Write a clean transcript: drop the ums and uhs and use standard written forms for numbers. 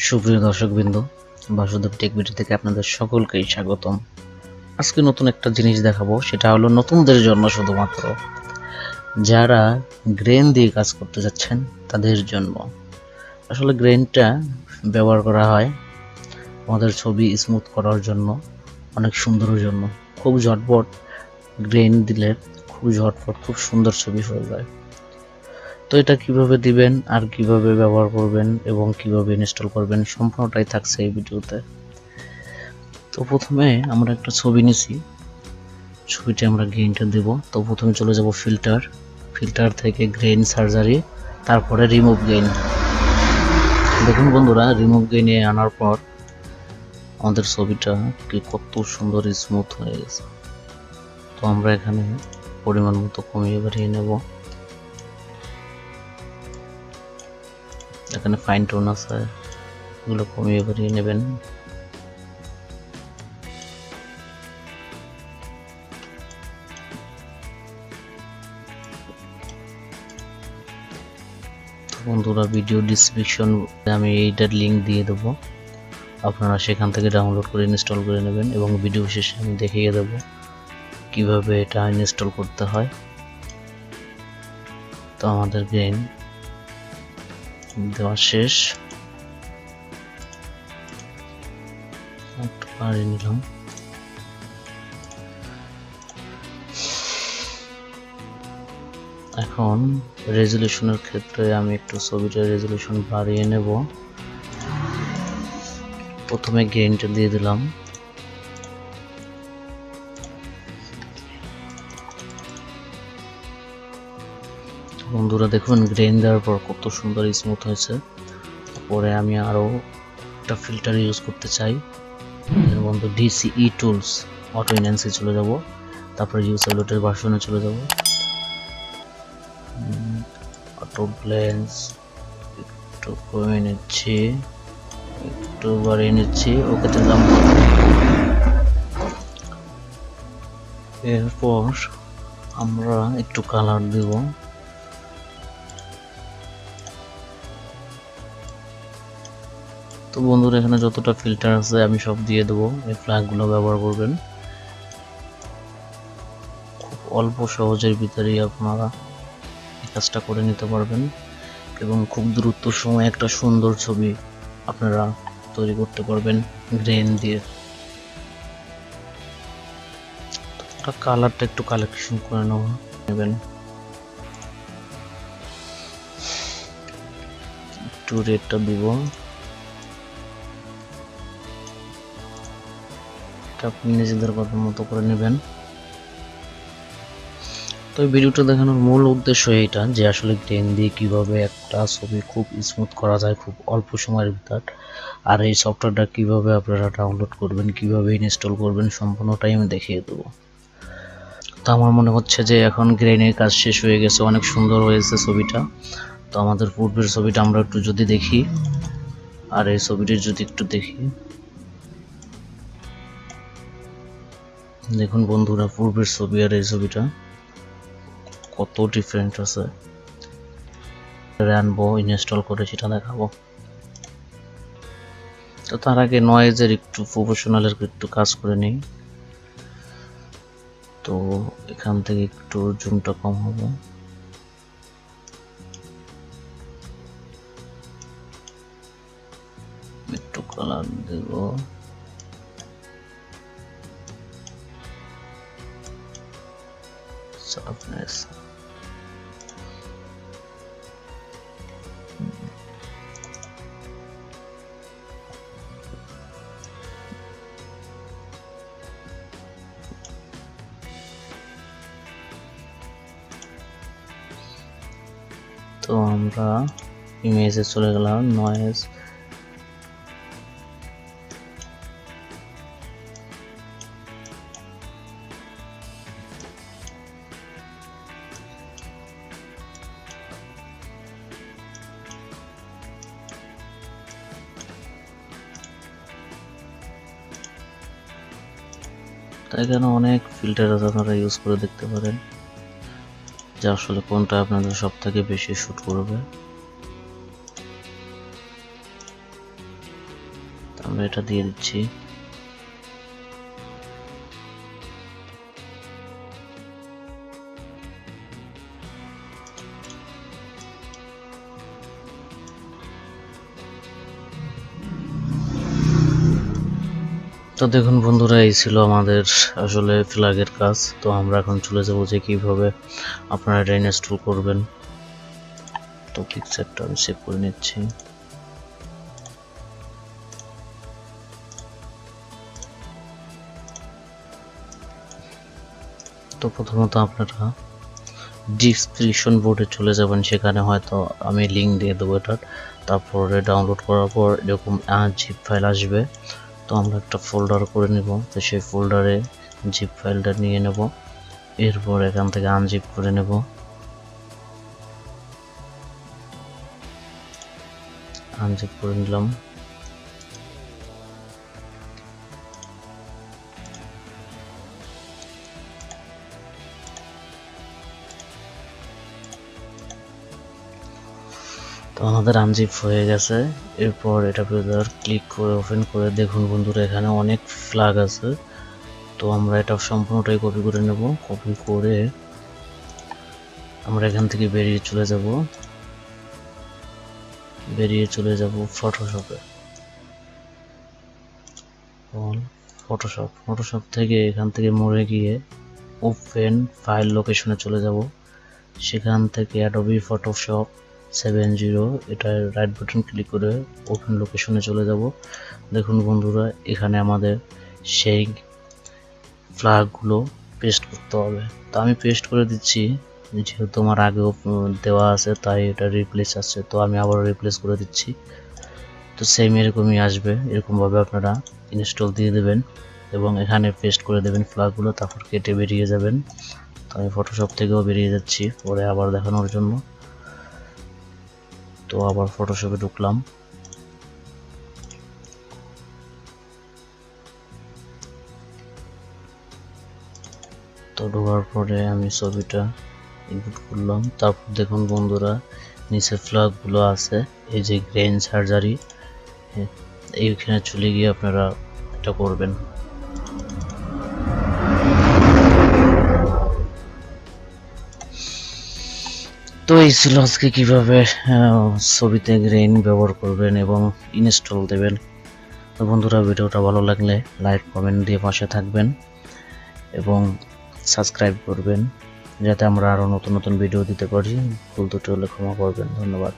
সুপ্রিয় দর্শকবৃন্দ, Basudeb take video থেকে আপনাদের সকলকেই স্বাগতম। আজকে নতুন একটা জিনিস দেখাবো, সেটা হলো নতুনদের জন্য, শুধুমাত্র যারা গ্রেন দিয়ে কাজ করতে যাচ্ছেন তাদের জন্য। আসলে গ্রেনটা ব্যবহার করা হয় আমাদের ছবি স্মুথ করার জন্য, অনেক সুন্দরের জন্য। খুব ঝটপট গ্রেন দিলে খুব ঝটপট খুব সুন্দর ছবি হয়ে যায়। তো এটা কিভাবে দিবেন আর কিভাবে ব্যবহার করবেন এবং কিভাবে ইনস্টল করবেন সম্পূর্ণটাই থাকছে এই ভিডিওতে। তো প্রথমে আমরা একটা ছবি নিছি, ছবিতে আমরা গ্রেনটা দেব। তো প্রথমে চলে যাব ফিল্টার থেকে গ্রেন সার্জারি, তারপরে রিমুভ গ্রেন। দেখুন বন্ধুরা, রিমুভ গ্রেনে আনার পর আমাদের ছবিটা কত সুন্দর স্মুথ হয়ে গেছে। তো আমরা এখানে পরিমাণ মতো কমিয়ে বাড়িয়ে নেব। এখানে ফাইন টোন আছে, এগুলো কমিয়ে বাড়িয়ে নেবেন। বন্ধুরা, ভিডিও ডিসক্রিপশন আমি এইটার লিঙ্ক দিয়ে দেবো, আপনারা সেখান থেকে ডাউনলোড করে ইনস্টল করে নেবেন এবং ভিডিও শেষে আমি দেখিয়ে দেবো কিভাবে এটা ইনস্টল করতে হয়। তো আমাদের গ্রেন দেওয়া শেষ, একটু পাড়িয়ে নিলাম। এখন রেজুলেশনের ক্ষেত্রে আমি একটু ছবিটার রেজুলেশন বাড়িয়ে নেব। প্রথমে গ্রেনটা দিয়ে দিলাম, বন্ধুরা দেখুন গ্রেন দেওয়ার পর কত সুন্দর স্মুথ হয়েছে। পরে আমি আরো একটা ফিল্টার ইউজ করতে চাই, এর মধ্যে ডিসিই টুলস অটো এনহ্যান্সে চলে যাব, তারপরে ইউসেবলেটের ভার্সনে চলে যাব, অটো ব্লেন্স একটু কমিয়ে নিচ্ছি, একটু বাড়িয়ে নিচ্ছি, ওকে দিলাম। এরপর আমরা একটু কালার দেব। তো বন্ধুরা, এখানে যতটা ফিল্টার আছে আমি সব দিয়ে দেবো, এই ফ্ল্যাগগুলো ব্যবহার করবেন। খুব অল্প সহজের ভিতরেই আপনারা এই কাজটা করে নিতে পারবেন এবং খুব দ্রুত সময়ে একটা সুন্দর ছবি আপনারা তৈরি করতে পারবেন গ্রেন দিয়ে। কালারটা একটু কালেকশন করে নেবেন, একটু রেডটা দিব, আপনি নিজেদের কথা মতো করে নেবেন। তো এই ভিডিওটা দেখানোর মূল উদ্দেশ্য এটা যে আসলে গ্রেন দিয়ে কিভাবে একটা ছবি খুব স্মুথ করা যায় খুব অল্প সময়ের ভিতর, আর এই সফটওয়্যারটা কিভাবে আপনারা ডাউনলোড করবেন, কিভাবে ইনস্টল করবেন সম্পূর্ণটাই আমি দেখিয়ে দেবো। তো আমার মনে হচ্ছে যে এখন গ্রেনের কাজ শেষ হয়ে গেছে, অনেক সুন্দর হয়েছে ছবিটা। তো আমাদের পূর্বের ছবিটা আমরা একটু যদি দেখি, আর এই ছবিটি যদি একটু দেখি, দেখুন বন্ধুরা, পূর্বের ছবি আর এই ছবিটা কত ডিফারেন্ট আছে। আনবো, ইনস্টল করে সেটা দেখাবো। তো তার আগে নয়েজের একটু প্রফেশনালের একটু কাজ করে নেই। তো এখান থেকে একটু জুমটা কম হবে, একটু কালার দেব, সফটনেস। তো আমরা ইমেজে চলে গেলাম, নয়েজ, তাই এখানে অনেক ফিল্টার আছে, আপনারা ইউজ করে দেখতে পারেন যে আসলে কোনটা আপনাদের সব থেকে বেশি শুট করবে। আমরা এটা দিয়ে দিচ্ছি। তো দেখুন বন্ধুরা, এই ছিল আমাদের আসলে ফ্ল্যাগের কাজ। তো আমরা এখন চলে যাব যে কিভাবে আপনারা এটা ইনস্টল করবেন। তো পিকচারটা আমি সেভ করে নিচ্ছি। তো প্রথমত আপনারা ডিসক্রিপশন বোর্ডে চলে যাবেন, সেখানে হয়তো আমি লিঙ্ক দিয়ে দেবো এটার। তারপরে ডাউনলোড করার পর এরকম জিপ ফাইল আসবে। তো আমরা একটা ফোল্ডার করে নিব। তো সেই ফোল্ডারে জিপ ফাইলটা নিয়ে নেব, এরপর এখান থেকে আনজিপ করে নেব। আনজিপ করে নিলাম। তো আমাদের আনজিপ হয়ে গেছে। এরপর এটা ক্লিক করে ওপেন করে দেখুন বন্ধুরা, এখানে অনেক ফ্ল্যাগ আছে। তো আমরা এটা সম্পূর্ণটাই কপি করে নেব। কপি করে আমরা এখান থেকে বেরিয়ে চলে যাব ফটোশপে। ফটোশপ থেকে এখান থেকে মোড়ে গিয়ে ওপেন ফাইল লোকেশনে চলে যাব। সেখান থেকে অ্যাডোবি ফটোশপ 7.0 এটা রাইট বাটন ক্লিক করে ওপেন লোকেশনে চলে যাব। দেখুন বন্ধুরা, এখানে আমাদের সেই ফ্ল্যাগগুলো পেস্ট করতে হবে। তো আমি পেস্ট করে দিচ্ছি, যেহেতু আমার আগেও দেওয়া আছে তাই এটা রিপ্লেস আসছে। তো আমি আবার রিপ্লেস করে দিচ্ছি। তো সেম এরকমই আসবে। এরকমভাবে আপনারা ইনস্টল দিয়ে দেবেন এবং এখানে পেস্ট করে দেবেন ফ্ল্যাগগুলো, তারপর কেটে বেরিয়ে যাবেন। তো আমি ফটোশপ থেকেও বেরিয়ে যাচ্ছি পরে আবার দেখানোর জন্য। তো আবার ফটোশপে ঢুকলাম। তো ঢোকার পরে আমি ছবিটা ইনপুট করলাম। তারপর দেখুন বন্ধুরা, নিচে ফ্ল্যাগগুলো আছে, এই যে গ্রেন সার্জারি, এইখানে চলে গিয়ে আপনারা এটা করবেন। তো এই ছিল আজকে কিভাবে ছবিতে গ্রেন ব্যবহার করবেন এবং ইনস্টল দেবেন। তো বন্ধুরা, ভিডিওটা ভালো লাগলে লাইক কমেন্ট দিয়ে পাশে থাকবেন এবং সাবস্ক্রাইব করবেন, যাতে আমরা আরও নতুন নতুন ভিডিও দিতে পারি। ভুল ত্রুটি হলে ক্ষমা করবেন। ধন্যবাদ।